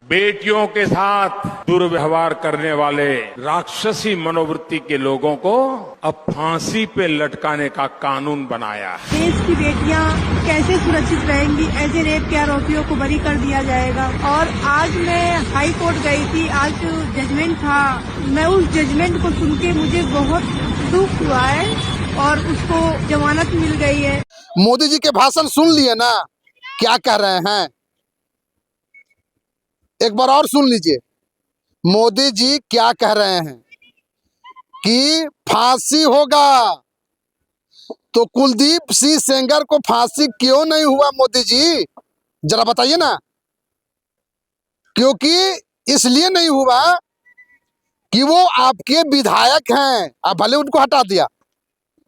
बेटियों के साथ दुर्व्यवहार करने वाले राक्षसी मनोवृत्ति के लोगों को अब फांसी पे लटकाने का कानून बनाया है। देश की बेटियां कैसे सुरक्षित रहेंगी, ऐसे रेप के आरोपियों को बरी कर दिया जाएगा। और आज मैं हाई कोर्ट गई थी, आज जो जजमेंट था, मैं उस जजमेंट को सुन के मुझे बहुत दुख हुआ है और उसको जमानत मिल गई है। मोदी जी के भाषण सुन लिए ना, क्या कह रहे हैं, एक बार और सुन लीजिए। मोदी जी क्या कह रहे हैं कि फांसी होगा, तो कुलदीप सिंह सेंगर को फांसी क्यों नहीं हुआ मोदी जी, जरा बताइए ना। क्योंकि इसलिए नहीं हुआ कि वो आपके विधायक हैं, आप भले उनको हटा दिया,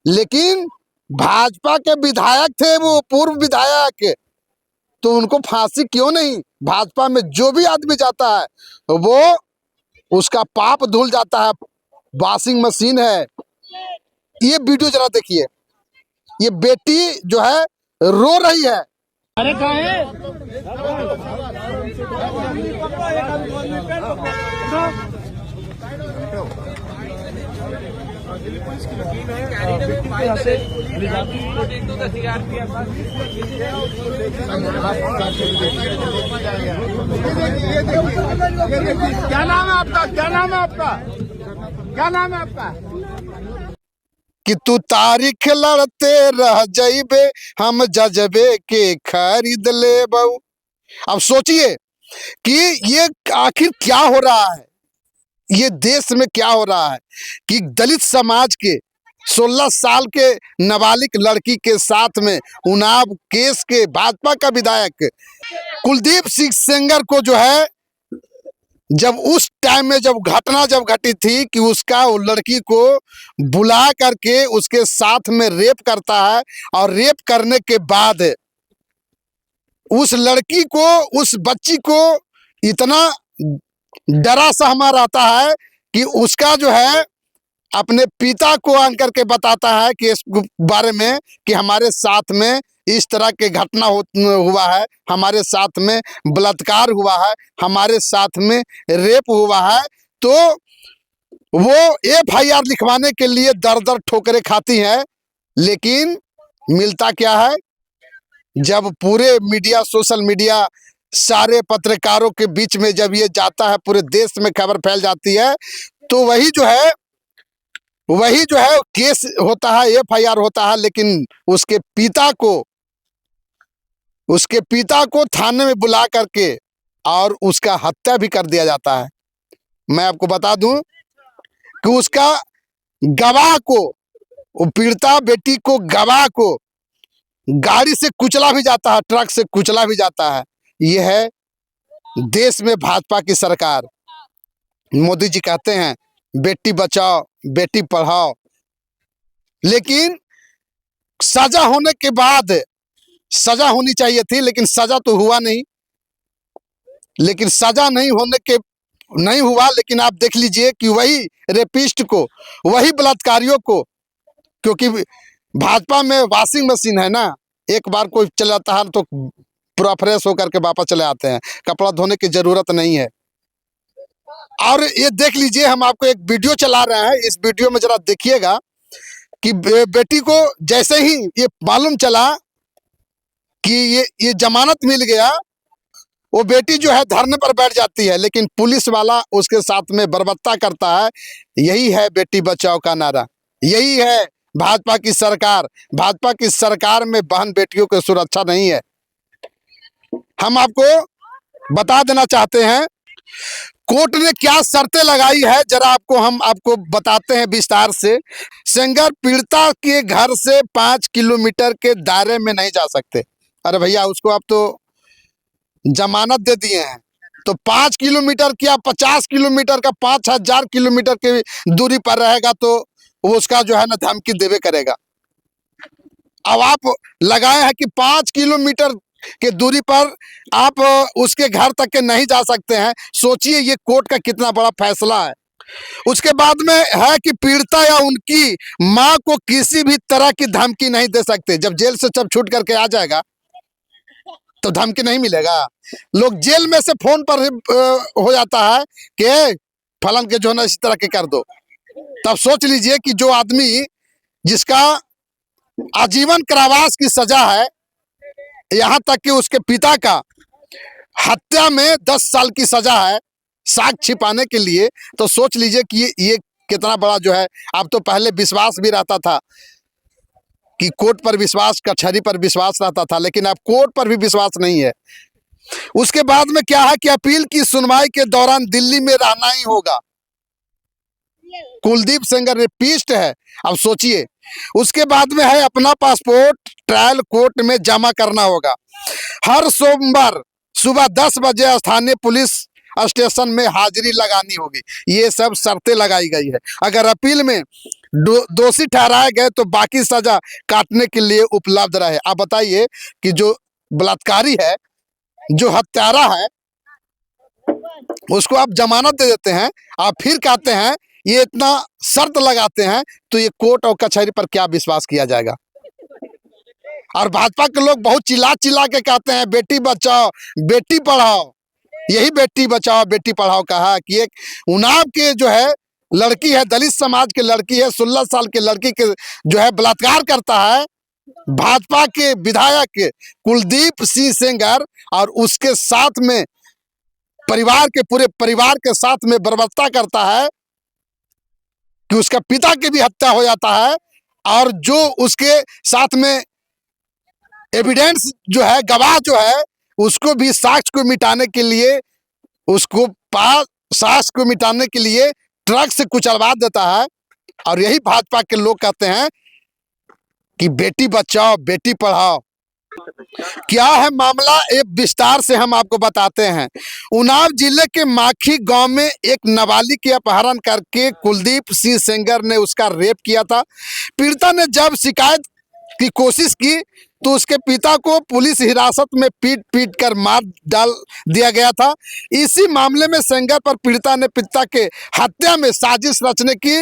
लेकिन भाजपा के विधायक थे, वो पूर्व विधायक, तो उनको फांसी क्यों नहीं। भाजपा में जो भी आदमी जाता है वो उसका पाप धुल जाता है, वॉशिंग मशीन है। ये वीडियो जरा देखिए, ये बेटी जो है रो रही है। अरे कहाँ है? क्या नाम है आपका? क्या नाम है आपका? क्या नाम है आपका? कि तू तारीख लड़ते रह जाइबे, हम जजबे के खरीद ले बहू। अब सोचिए कि ये आखिर क्या हो रहा है, ये देश में क्या हो रहा है कि दलित समाज के 16 साल के नाबालिग लड़की के साथ में उन्नाव केस के भाजपा का विधायक कुलदीप सिंह सेंगर को जो है, जब उस टाइम में जब घटना घटी थी कि उसका वो लड़की को बुला करके उसके साथ में रेप करता है, और रेप करने के बाद उस लड़की को, उस बच्ची को इतना डरा सहमा रहता है कि उसका जो है अपने पिता को आन करके बताता है कि इस बारे में कि हमारे साथ में इस तरह के घटना हुआ है, हमारे साथ में बलात्कार हुआ है, हमारे साथ में रेप हुआ है। तो वो FIR लिखवाने के लिए दर दर ठोकरें खाती है, लेकिन मिलता क्या है, जब पूरे मीडिया, सोशल मीडिया, सारे पत्रकारों के बीच में जब ये जाता है, पूरे देश में खबर फैल जाती है, तो वही जो है केस होता है, FIR होता है, लेकिन उसके पिता को थाने में बुला करके और उसका हत्या भी कर दिया जाता है। मैं आपको बता दूं कि उसका गवाह को, पीड़िता बेटी को, गवाह को गाड़ी से कुचला भी जाता है, ट्रक से कुचला भी जाता है। यह है देश में भाजपा की सरकार। मोदी जी कहते हैं बेटी बचाओ, बेटी पढ़ाओ, लेकिन सजा होने के बाद, सजा होनी चाहिए थी, लेकिन सजा तो हुआ नहीं। लेकिन सजा नहीं हुआ, लेकिन आप देख लीजिए कि वही रेपिस्ट को, वही बलात्कारियों को, क्योंकि भाजपा में वॉशिंग मशीन है ना, एक बार कोई चलाता है तो पूरा फ्रेश होकर के वापस चले आते हैं, कपड़ा धोने की जरूरत नहीं है। और ये देख लीजिए, हम आपको एक वीडियो चला रहे हैं, इस वीडियो में जरा देखिएगा कि बेटी को जैसे ही ये मालूम चला कि ये जमानत मिल गया, वो बेटी जो है धरने पर बैठ जाती है, लेकिन पुलिस वाला उसके साथ में बर्बरता करता है। यही है बेटी बचाओ का नारा, यही है भाजपा की सरकार। भाजपा की सरकार में बहन बेटियों की सुरक्षा नहीं है। हम आपको बता देना चाहते हैं कोर्ट ने क्या शर्तें लगाई है, जरा हम आपको बताते हैं विस्तार से। सेंगर पीड़िता के घर से 5 किलोमीटर के दायरे में नहीं जा सकते। अरे भैया, उसको आप तो जमानत दे दिए हैं, तो 5 किलोमीटर क्या 50 किलोमीटर का 5000 किलोमीटर की दूरी पर रहेगा तो वो उसका जो है ना धमकी देवे करेगा। अब आप लगाए हैं कि 5 किलोमीटर के दूरी पर आप उसके घर तक के नहीं जा सकते हैं। सोचिए ये कोर्ट का कितना बड़ा फैसला है। उसके बाद में है कि पीड़िता या उनकी मां को किसी भी तरह की धमकी नहीं दे सकते। जब जेल से छूट करके आ जाएगा तो धमकी नहीं मिलेगा। लोग जेल में से फोन पर हो जाता है कि फलन के जो है ना इसी तरह के कर दो। तब सोच लीजिए कि जो आदमी जिसका आजीवन कारावास की सजा है, यहाँ तक कि उसके पिता का हत्या में 10 साल की सजा है साक्ष्य छिपाने के लिए, तो सोच लीजिए कि ये कितना बड़ा जो है। अब तो पहले विश्वास भी रहता था कि कोर्ट पर विश्वास, कचहरी पर विश्वास रहता था, लेकिन अब कोर्ट पर भी विश्वास नहीं है। उसके बाद में क्या है कि अपील की सुनवाई के दौरान दिल्ली में रहना ही होगा। कुलदीप सेंगर रेपिस्ट है। अब सोचिए, उसके बाद में है अपना पासपोर्ट ट्रायल कोर्ट में जमा करना होगा। हर सोमवार सुबह 10 बजे स्थानीय पुलिस स्टेशन में हाजिरी लगानी होगी। ये सब शर्तें लगाई गई है। अगर अपील में दोषी ठहराए गए तो बाकी सजा काटने के लिए उपलब्ध रहे। आप बताइए कि जो बलात्कारी है, जो हत्यारा है, उसको आप जमानत दे देते हैं, आप फिर कहते हैं ये इतना शर्त लगाते हैं, तो ये कोर्ट और कचहरी पर क्या विश्वास किया जाएगा। और भाजपा के लोग बहुत चिल्ला चिल्ला के कहते हैं बेटी बचाओ बेटी पढ़ाओ। यही बेटी बचाओ बेटी पढ़ाओ कहा कि एक उन्नाव के जो है लड़की है, दलित समाज की लड़की है, 16 साल की लड़की के जो है बलात्कार करता है भाजपा के विधायक कुलदीप सिंह सेंगर, और उसके साथ में परिवार के पूरे परिवार के साथ में बर्बरता करता है कि उसका पिता की भी हत्या हो जाता है। और जो उसके साथ में एविडेंस जो है, गवाह जो है, उसको भी साक्ष्य को मिटाने के लिए, उसको साक्ष्य को मिटाने के लिए ट्रक से कुचलवा देता है। और यही भाजपा के लोग कहते हैं कि बेटी बचाओ बेटी पढ़ाओ। क्या है मामला, एक विस्तार से हम आपको बताते हैं। उन्नाव जिले के माखी गांव में एक नाबालिग के अपहरण करके कुलदीप सिंह सेंगर ने उसका रेप किया था। पीड़िता ने जब शिकायत की कोशिश की तो उसके पिता को पुलिस हिरासत में पीट कर मार डाल दिया गया था। इसी मामले में सेंगर पर पीड़िता ने पिता के हत्या में साजिश रचने की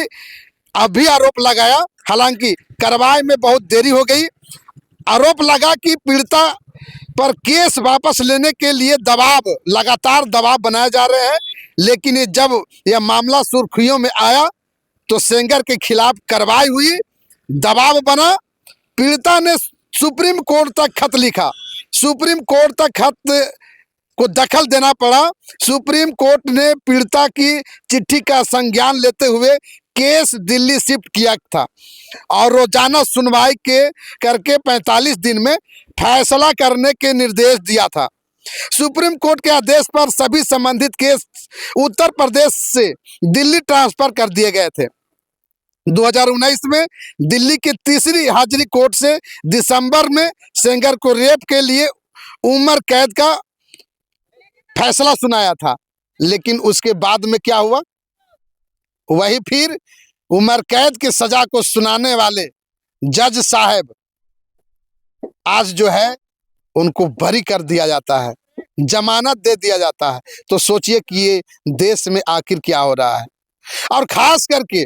अभी आरोप लगाया। हालांकि कार्रवाई में बहुत देरी हो गई। आरोप लगा कि पीड़िता पर केस वापस लेने के लिए लगातार दबाव बनाए जा रहे हैं, लेकिन जब यह मामला सुर्खियों में आया तो सेंगर के खिलाफ कार्रवाई हुई, दबाव बना। पीड़िता ने सुप्रीम कोर्ट तक खत लिखा, सुप्रीम कोर्ट तक खत को दखल देना पड़ा। सुप्रीम कोर्ट ने पीड़िता की चिट्ठी का संज्ञान लेते हुए केस दिल्ली शिफ्ट किया था और रोजाना सुनवाई करके 45 दिन में फैसला करने के निर्देश दिया था। सुप्रीम कोर्ट के आदेश पर सभी संबंधित केस उत्तर प्रदेश से दिल्ली ट्रांसफर कर दिए गए थे। 2019 में दिल्ली की तीसरी हाजिरी कोर्ट से दिसंबर में सेंगर को रेप के लिए उम्र कैद का फैसला सुनाया था, लेकिन उसके बाद में क्या हुआ, वही फिर उम्र कैद की सजा को सुनाने वाले जज साहब आज जो है उनको बरी कर दिया जाता है, जमानत दे दिया जाता है। तो सोचिए कि ये देश में आखिर क्या हो रहा है। और खास करके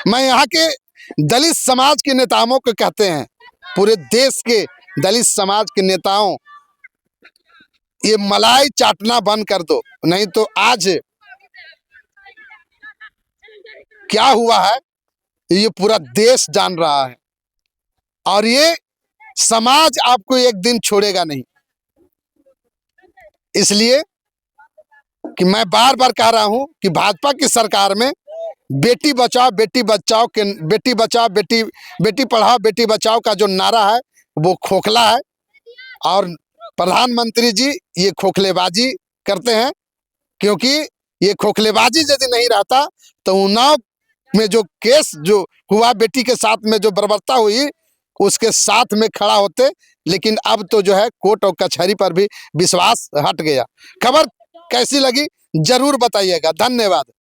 मैं यहाँ के दलित समाज के नेताओं को कहते हैं, पूरे देश के दलित समाज के नेताओं, ये मलाई चाटना बंद कर दो, नहीं तो आज क्या हुआ है ये पूरा देश जान रहा है और ये समाज आपको एक दिन छोड़ेगा नहीं। इसलिए कि मैं बार बार कह रहा हूं कि भाजपा की सरकार में बेटी बचाओ बेटी पढ़ाओ बेटी बचाओ का जो नारा है वो खोखला है और प्रधानमंत्री जी ये खोखलेबाजी करते हैं, क्योंकि ये खोखलेबाजी यदि नहीं रहता तो उन्नाव में जो केस जो हुआ, बेटी के साथ में जो बर्बरता हुई, उसके साथ में खड़ा होते। लेकिन अब तो जो है कोर्ट और कचहरी पर भी विश्वास हट गया। खबर कैसी लगी जरूर बताइएगा। धन्यवाद।